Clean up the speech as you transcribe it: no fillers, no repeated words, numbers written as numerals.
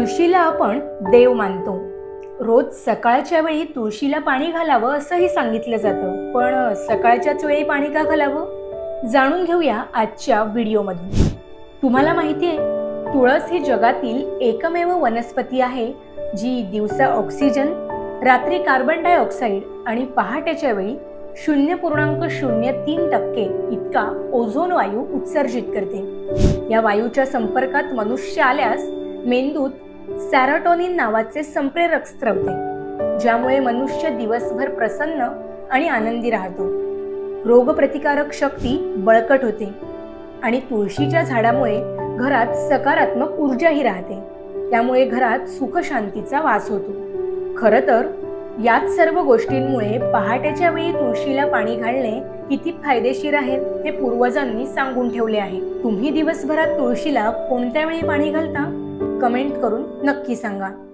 तुळशीला आपण देव मानतो. रोज सकाळच्या वेळी तुळशीला पाणी घालावं असंही सांगितलं जातं. पण सकाळच्याच वेळी पाणी का घालावं, जाणून घेऊया आजच्या व्हिडिओमधून. तुम्हाला माहिती आहे, तुळस ही जगातील एकमेव वनस्पती आहे जी दिवसा ऑक्सिजन, रात्री कार्बन डायऑक्साईड आणि पहाटेच्या वेळी 0.03% इतका ओझोन वायू उत्सर्जित करते. या वायूच्या संपर्कात मनुष्य आल्यास मेंदूत सेरोटोनिन नावाचे संप्रेरक स्त्रवते, ज्यामुळे मनुष्य दिवसभर प्रसन्न आणि आनंदी राहतो. रोगप्रतिकारक शक्ती बळकट होते आणि तुळशीच्या झाडामुळे घरात सकारात्मक ऊर्जाही राहते. त्यामुळे घरात सुखशांतीचा वास होतो. खरं तर याच सर्व गोष्टींमुळे पहाटेच्या वेळी तुळशीला पाणी घालणे किती फायदेशीर आहे हे पूर्वजांनी सांगून ठेवले आहे. तुम्ही दिवसभरात तुळशीला कोणत्या वेळी पाणी घालता? कमेंट करून नक्की सांगा.